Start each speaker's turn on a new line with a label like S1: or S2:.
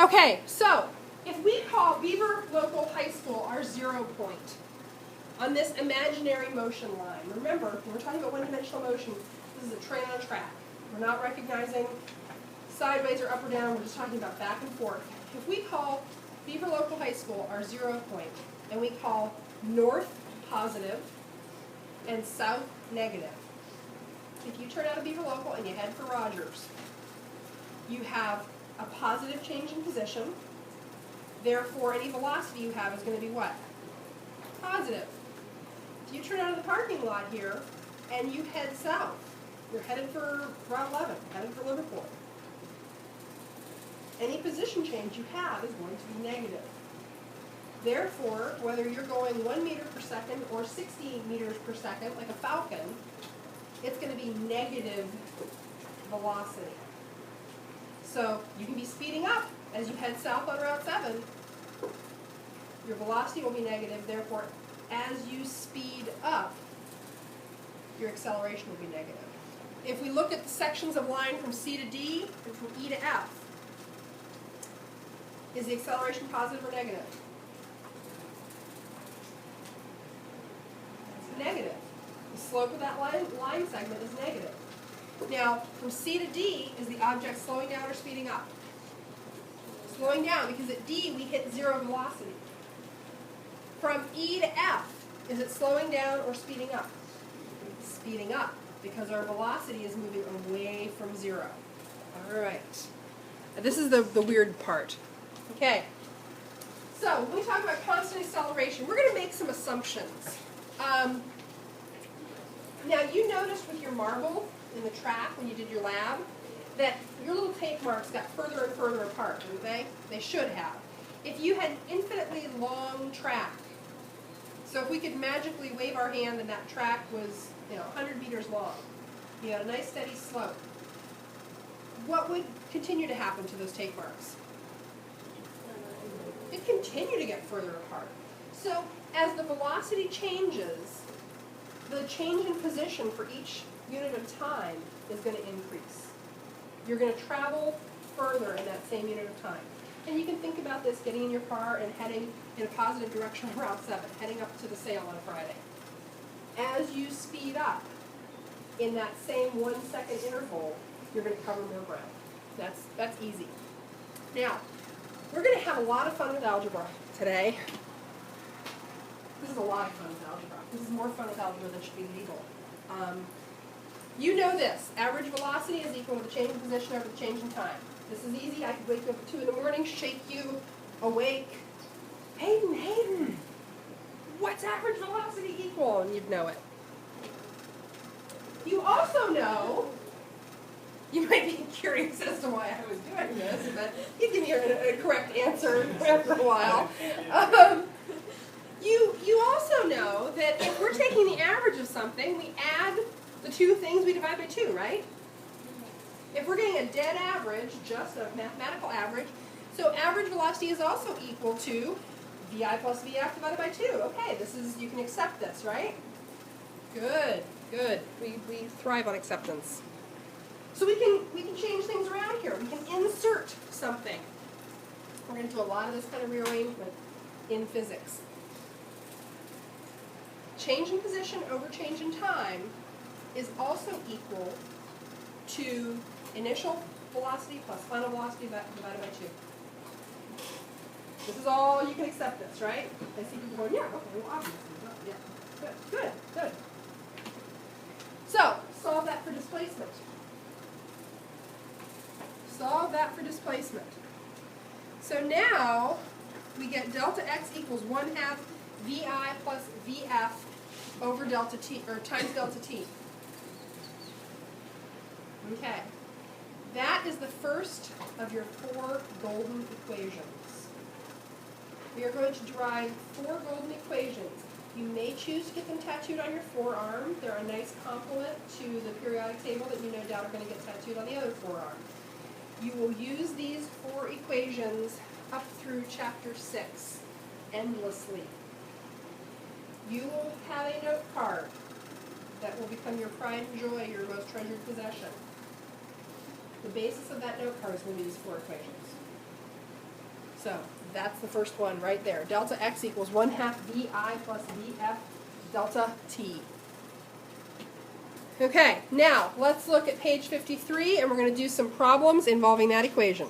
S1: Okay, so if we call Beaver Local High School our 0 point on this imaginary motion line, remember, when we're talking about one-dimensional motion, this is a train on a track. We're not recognizing sideways or up or down, we're just talking about back and forth. If we call Beaver Local High School our 0 point, and we call north positive and south negative, if you turn out of Beaver Local and you head for Rogers, you have a positive change in position. Therefore, any velocity you have is going to be what? Positive. If you turn out of the parking lot here and you head south, you're headed for Route 11, headed for Liverpool. Any position change you have is going to be negative. Therefore, whether you're going 1 meter per second or 60 meters per second, like a falcon, it's going to be negative velocity. So you can be speeding up as you head south on Route 7. Your velocity will be negative. Therefore, as you speed up, your acceleration will be negative. If we look at the sections of line from C to D and from E to F, is the acceleration positive or negative? It's negative. The slope of that line segment is negative. Now, from C to D, is the object slowing down or speeding up? Slowing down, because at D we hit 0 velocity. From E to F, is it slowing down or speeding up? Speeding up, because our velocity is moving away from 0. All right. This is the weird part. Okay. So, when we talk about constant acceleration, we're going to make some assumptions. Now, you noticed with your marble in the track when you did your lab that your little tape marks got further and further apart, didn't they? They should have. If you had an infinitely long track, so if we could magically wave our hand and that track was 100 meters long, you had a nice steady slope, what would continue to happen to those tape marks? It'd continue to get further apart. So as the velocity changes, the change in position for each unit of time is going to increase. You're going to travel further in that same unit of time. And you can think about this getting in your car and heading in a positive direction on Route 7, heading up to the sale on a Friday. As you speed up in that same 1 second interval, you're going to cover more ground. That's easy. Now, we're going to have a lot of fun with algebra today. This is a lot of fun with algebra. This is more fun with algebra than should be legal. You know this. Average velocity is equal to the change in position over the change in time. This is easy. I could wake you up at 2 in the morning, shake you awake. Hayden, what's average velocity equal? And you'd know it. You also know, you might be curious as to why I was doing this, but you give me a correct answer after a while. You also know that if we're taking the average of something, we add the two things we divide by 2, right? If we're getting a dead average, just a mathematical average, so average velocity is also equal to VI plus VF divided by 2. Okay, you can accept this, right? Good. We thrive on acceptance. So we can change things around here. We can insert something. We're going to do a lot of this kind of rearrangement in physics. Change in position over change in time is also equal to initial velocity plus final velocity divided by 2. This is all, you can accept this, right? I see people going, yeah, okay, well, obviously. Yeah. Good. So, solve that for displacement. So now, we get delta x equals 1/2 VI plus VF over delta t, or times delta t. Okay. That is the first of your 4 golden equations. We are going to derive 4 golden equations. You may choose to get them tattooed on your forearm. They're a nice complement to the periodic table that you no doubt are going to get tattooed on the other forearm. You will use these 4 equations up through chapter 6 endlessly. You will have a note card that will become your pride and joy, your most treasured possession. The basis of that note card is going to be these 4 equations. So that's the first one right there. Delta x equals 1/2 vi plus vf delta t. Okay, now let's look at page 53, and we're going to do some problems involving that equation.